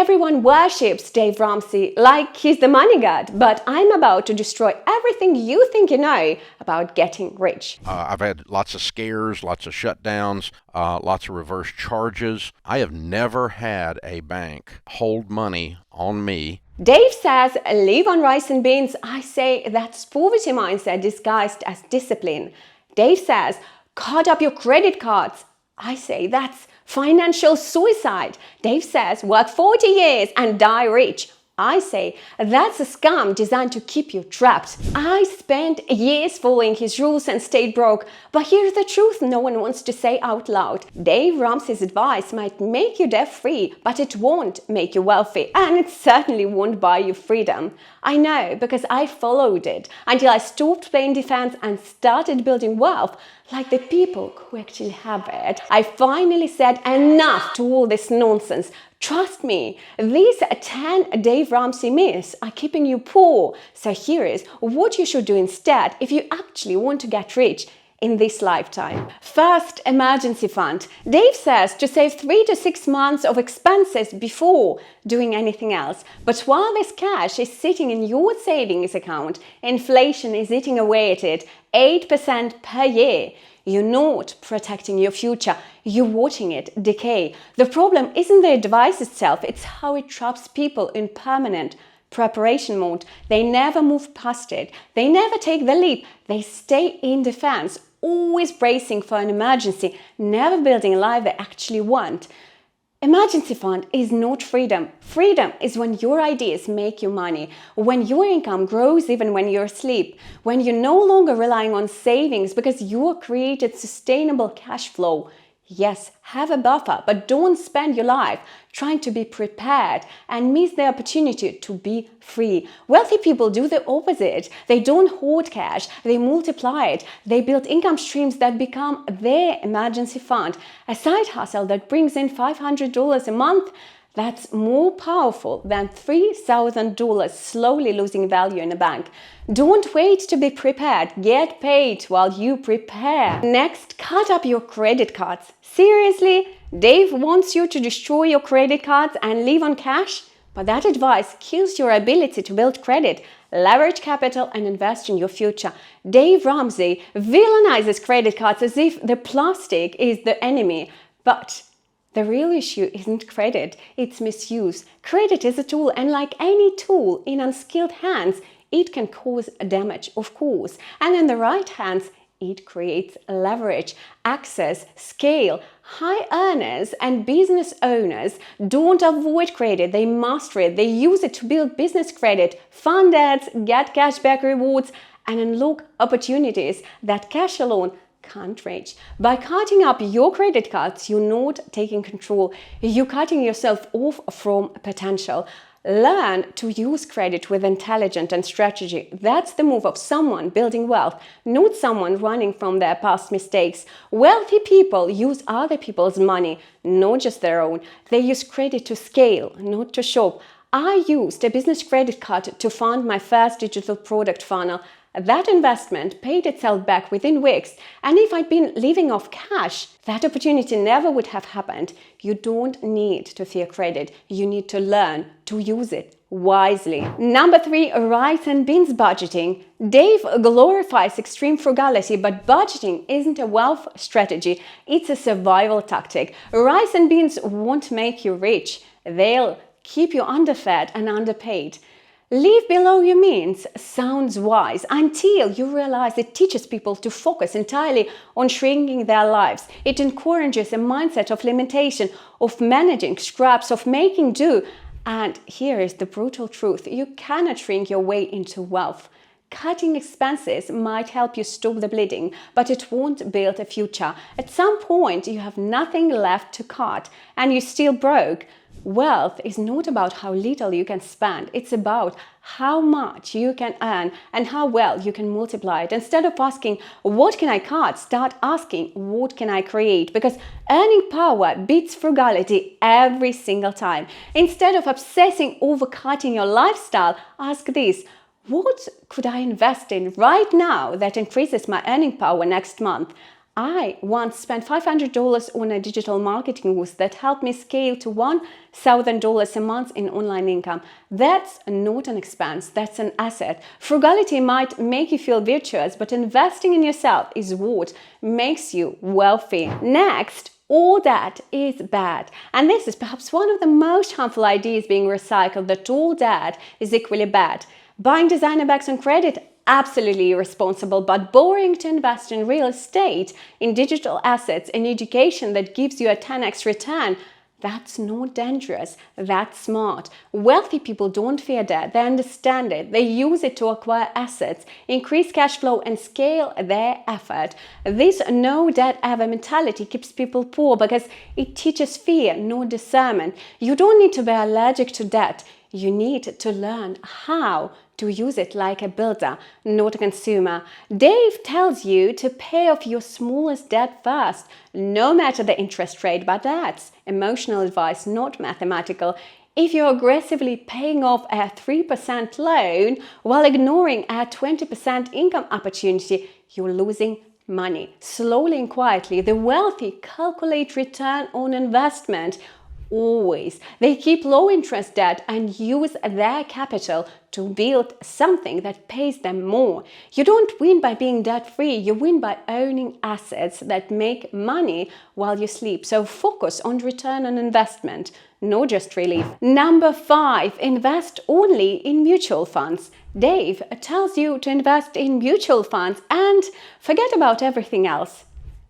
Everyone worships Dave Ramsey like he's the money god, but I'm about to destroy everything you think you know about getting rich. I've had lots of scares, lots of shutdowns, lots of reverse charges. I have never had a bank hold money on me. Dave says, live on rice and beans. I say that's poverty mindset disguised as discipline. Dave says, cut up your credit cards. I say that's financial suicide. Dave says, work 40 years and die rich. I say, that's a scam designed to keep you trapped. I spent years following his rules and stayed broke, but here's the truth no one wants to say out loud. Dave Ramsey's advice might make you debt-free, but it won't make you wealthy, and it certainly won't buy you freedom. I know, because I followed it until I stopped playing defense and started building wealth like the people who actually have it. I finally said enough to all this nonsense. Trust me, these 10 Dave Ramsey myths are keeping you poor. So here is what you should do instead if you actually want to get rich in this lifetime. First, emergency fund. Dave says to save 3 to 6 months of expenses before doing anything else. But while this cash is sitting in your savings account, inflation is eating away at it 8% per year. You're not protecting your future, you're watching it decay. The problem isn't the advice itself, it's how it traps people in permanent preparation mode. They never move past it, they never take the leap, they stay in defense, always bracing for an emergency, never building a life they actually want. Emergency fund is not freedom. Freedom is when your ideas make you money, when your income grows even when you're asleep, when you're no longer relying on savings because you created sustainable cash flow. Yes, have a buffer, but don't spend your life trying to be prepared and miss the opportunity to be free. Wealthy people do the opposite. They don't hoard cash, they multiply it. They build income streams that become their emergency fund. A side hustle that brings in $500 a month, that's more powerful than $3,000 slowly losing value in a bank. Don't wait to be prepared. Get paid while you prepare. Next, cut up your credit cards. Seriously? Dave wants you to destroy your credit cards and live on cash? But that advice kills your ability to build credit, leverage capital, and invest in your future. Dave Ramsey villainizes credit cards as if the plastic is the enemy. But the real issue isn't credit, it's misuse. Credit is a tool, and like any tool in unskilled hands, it can cause damage, of course. And in the right hands, it creates leverage, access, scale. High earners and business owners don't avoid credit, they master it. They use it to build business credit, fund debts, get cashback rewards, and unlock opportunities that cash alone can't reach. By cutting up your credit cards, you're not taking control. You're cutting yourself off from potential. Learn to use credit with intelligence and strategy. That's the move of someone building wealth, not someone running from their past mistakes. Wealthy people use other people's money, not just their own. They use credit to scale, not to shop. I used a business credit card to fund my first digital product funnel. That investment paid itself back within weeks, and if I'd been living off cash, that opportunity never would have happened. You don't need to fear credit, you need to learn to use it wisely. Number 3, rice and beans budgeting. Dave glorifies extreme frugality, but budgeting isn't a wealth strategy, it's a survival tactic. Rice and beans won't make you rich, they'll keep you underfed and underpaid. Live below your means sounds wise until you realize it teaches people to focus entirely on shrinking their lives. It encourages a mindset of limitation, of managing scraps, of making do. And here is the brutal truth. You cannot shrink your way into wealth. Cutting expenses might help you stop the bleeding, but it won't build a future. At some point, you have nothing left to cut and you're still broke. Wealth is not about how little you can spend, it's about how much you can earn and how well you can multiply it. Instead of asking, what can I cut? Start asking, what can I create? Because earning power beats frugality every single time. Instead of obsessing over cutting your lifestyle, ask this, what could I invest in right now that increases my earning power next month? I once spent $500 on a digital marketing course that helped me scale to $1,000 a month in online income. That's not an expense, that's an asset. Frugality might make you feel virtuous, but investing in yourself is what makes you wealthy. Next, all that is bad. And this is perhaps one of the most harmful ideas being recycled, that all that is equally bad. Buying designer bags on credit, absolutely irresponsible, but borrowing to invest in real estate, in digital assets, in education that gives you a 10x return, that's not dangerous, that's smart. Wealthy people don't fear debt, they understand it, they use it to acquire assets, increase cash flow and scale their effort. This no debt ever mentality keeps people poor because it teaches fear, not discernment. You don't need to be allergic to debt. You need to learn how to use it like a builder, not a consumer. Dave tells you to pay off your smallest debt first, no matter the interest rate, but that's emotional advice, not mathematical. If you're aggressively paying off a 3% loan while ignoring a 20% income opportunity, you're losing money. Slowly and quietly, the wealthy calculate return on investment. Always. They keep low interest debt and use their capital to build something that pays them more. You don't win by being debt free, you win by owning assets that make money while you sleep. So focus on return on investment, not just relief. Number 5, invest only in mutual funds. Dave tells you to invest in mutual funds and forget about everything else.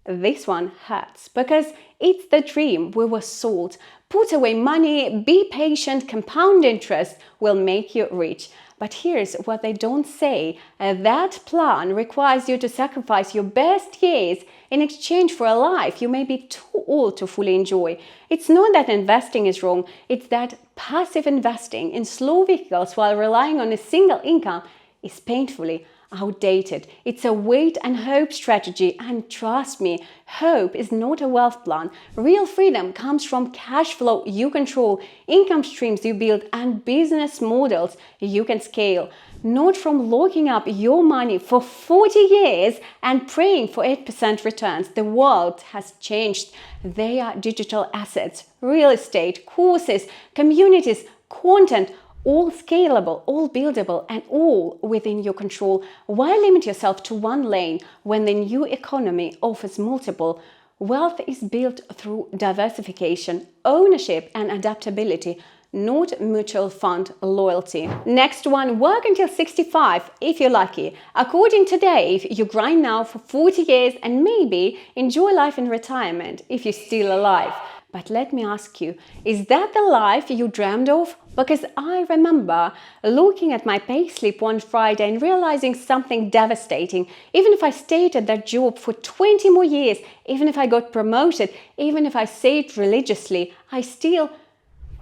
This one hurts because it's the dream we were sold. Put away money, be patient, compound interest will make you rich. But here's what they don't say. That plan requires you to sacrifice your best years in exchange for a life you may be too old to fully enjoy. It's not that investing is wrong, it's that passive investing in slow vehicles while relying on a single income is painfully outdated. It's a wait and hope strategy, and trust me, hope is not a wealth plan. Real freedom comes from cash flow you control, income streams you build, and business models you can scale. Not from locking up your money for 40 years and praying for 8% returns. The world has changed. They are digital assets, real estate, courses, communities, content, all scalable, all buildable, and all within your control. Why limit yourself to one lane when the new economy offers multiple? Wealth is built through diversification, ownership, and adaptability, not mutual fund loyalty. Next one, work until 65 if you're lucky. According to Dave, you grind now for 40 years and maybe enjoy life in retirement if you're still alive. But let me ask you, is that the life you dreamed of? Because I remember looking at my payslip one Friday and realizing something devastating. Even if I stayed at that job for 20 more years, even if I got promoted, even if I saved religiously, I still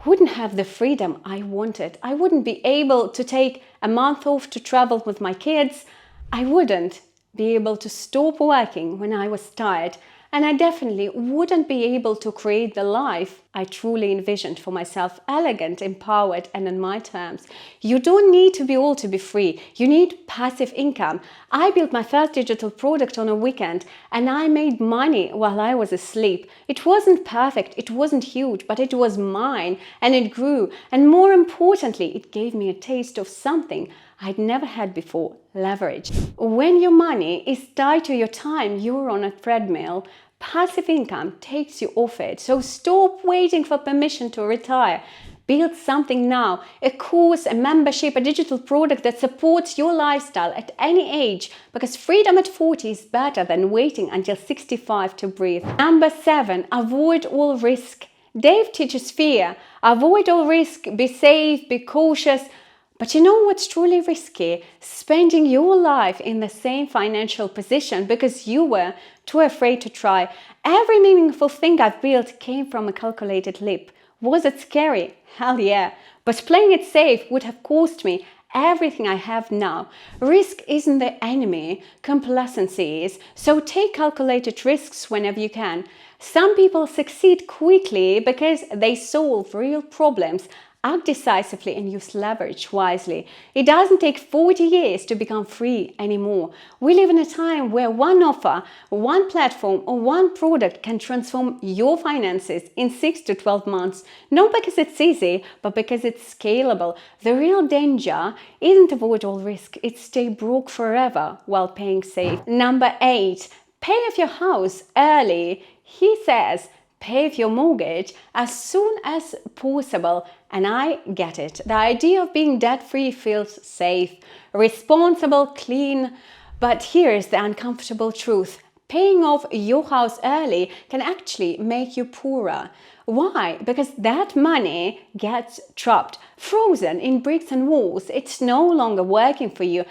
wouldn't have the freedom I wanted. I wouldn't be able to take a month off to travel with my kids. I wouldn't be able to stop working when I was tired. And I definitely wouldn't be able to create the life I truly envisioned for myself, elegant, empowered, and on my terms. You don't need to be old to be free. You need passive income. I built my first digital product on a weekend, and I made money while I was asleep. It wasn't perfect, it wasn't huge, but it was mine, and it grew. And more importantly, it gave me a taste of something I'd never had before: leverage. When your money is tied to your time, you're on a treadmill. Passive income takes you off it. So stop waiting for permission to retire. Build something now, a course, a membership, a digital product that supports your lifestyle at any age, because freedom at 40 is better than waiting until 65 to breathe. Number 7, avoid all risk. Dave teaches fear. Avoid all risk, be safe, be cautious. But you know what's truly risky? Spending your life in the same financial position because you were too afraid to try. Every meaningful thing I've built came from a calculated leap. Was it scary? Hell yeah. But playing it safe would have cost me everything I have now. Risk isn't the enemy, complacency is. So take calculated risks whenever you can. Some people succeed quickly because they solve real problems. act decisively, and use leverage wisely. It doesn't take 40 years to become free anymore. We live in a time where one offer, one platform, or one product can transform your finances in 6 to 12 months. Not because it's easy, but because it's scalable. The real danger isn't avoid all risk, it's stay broke forever while paying safe. Number 8, pay off your house early. He says, pay off your mortgage as soon as possible. And I get it. The idea of being debt-free feels safe, responsible, clean. But here's the uncomfortable truth. Paying off your house early can actually make you poorer. Why? Because that money gets trapped, frozen in bricks and walls. It's no longer working for you.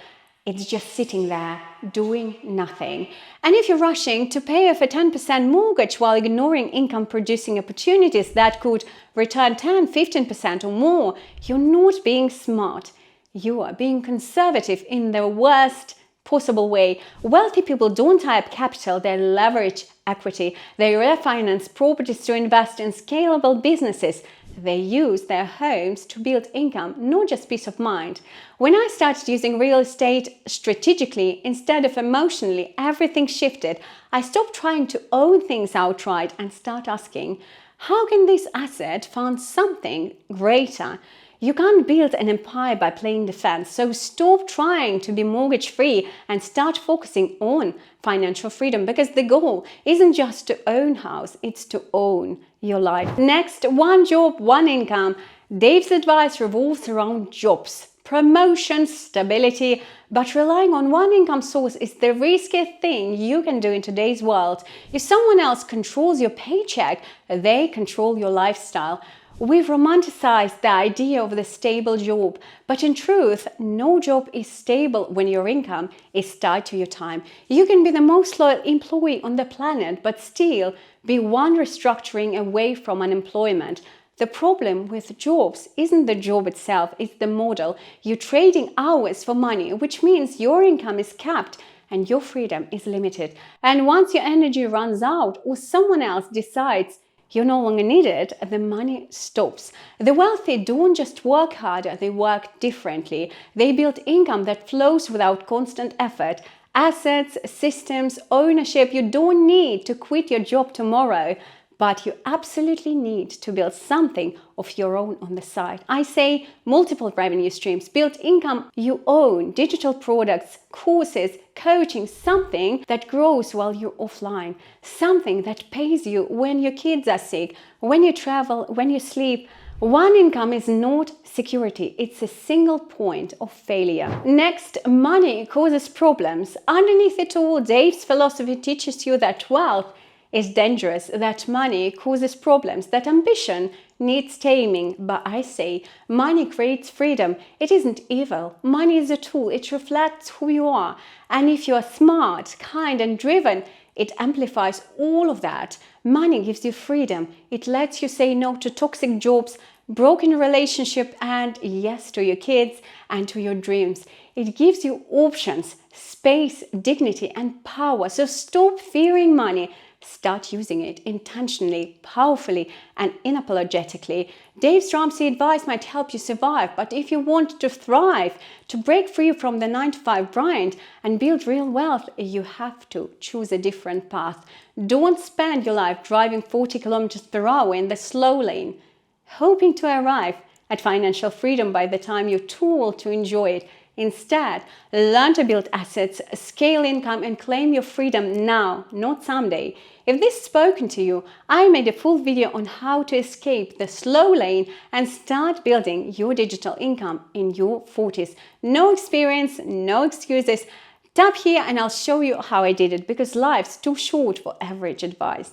It's just sitting there, doing nothing. And if you're rushing to pay off a 10% mortgage while ignoring income-producing opportunities that could return 10, 15% or more, you're not being smart. You are being conservative in the worst possible way. Wealthy people don't tie up capital, they leverage equity. They refinance properties to invest in scalable businesses. They use their homes to build income, not just peace of mind. When I started using real estate strategically instead of emotionally, everything shifted. I stopped trying to own things outright and start asking, how can this asset fund something greater? You can't build an empire by playing defense, so stop trying to be mortgage-free and start focusing on financial freedom, because the goal isn't just to own a house, it's to own your life. Next, one job, one income. Dave's advice revolves around jobs, promotion, stability, but relying on one income source is the riskiest thing you can do in today's world. If someone else controls your paycheck, they control your lifestyle. We've romanticized the idea of the stable job, but in truth, no job is stable when your income is tied to your time. You can be the most loyal employee on the planet, but still be one restructuring away from unemployment. The problem with jobs isn't the job itself, it's the model. You're trading hours for money, which means your income is capped and your freedom is limited. And once your energy runs out or someone else decides you're no longer needed, the money stops. The wealthy don't just work harder, they work differently. They build income that flows without constant effort. Assets, systems, ownership. You don't need to quit your job tomorrow, but you absolutely need to build something of your own on the side. I say multiple revenue streams, build income you own, digital products, courses, coaching, something that grows while you're offline, something that pays you when your kids are sick, when you travel, when you sleep. One income is not security, it's a single point of failure. Next, money causes problems. Underneath it all, Dave's philosophy teaches you that wealth is dangerous, that money causes problems, that ambition needs taming. But I say, money creates freedom. It isn't evil. Money is a tool. It reflects who you are. And if you are smart, kind, and driven, it amplifies all of that. Money gives you freedom. It lets you say no to toxic jobs, broken relationship, and yes to your kids and to your dreams. It gives you options, space, dignity, and power. So stop fearing money. Start using it intentionally, powerfully, and unapologetically. Dave Ramsey advice might help you survive, but if you want to thrive, to break free from the 9-to-5 grind and build real wealth, you have to choose a different path. Don't spend your life driving 40 kilometers per hour in the slow lane, hoping to arrive at financial freedom by the time you're too old to enjoy it. Instead, learn to build assets, scale income, and claim your freedom now, not someday. If this has spoken to you, I made a full video on how to escape the slow lane and start building your digital income in your 40s. No experience, no excuses. Tap here and I'll show you how I did it, because life's too short for average advice.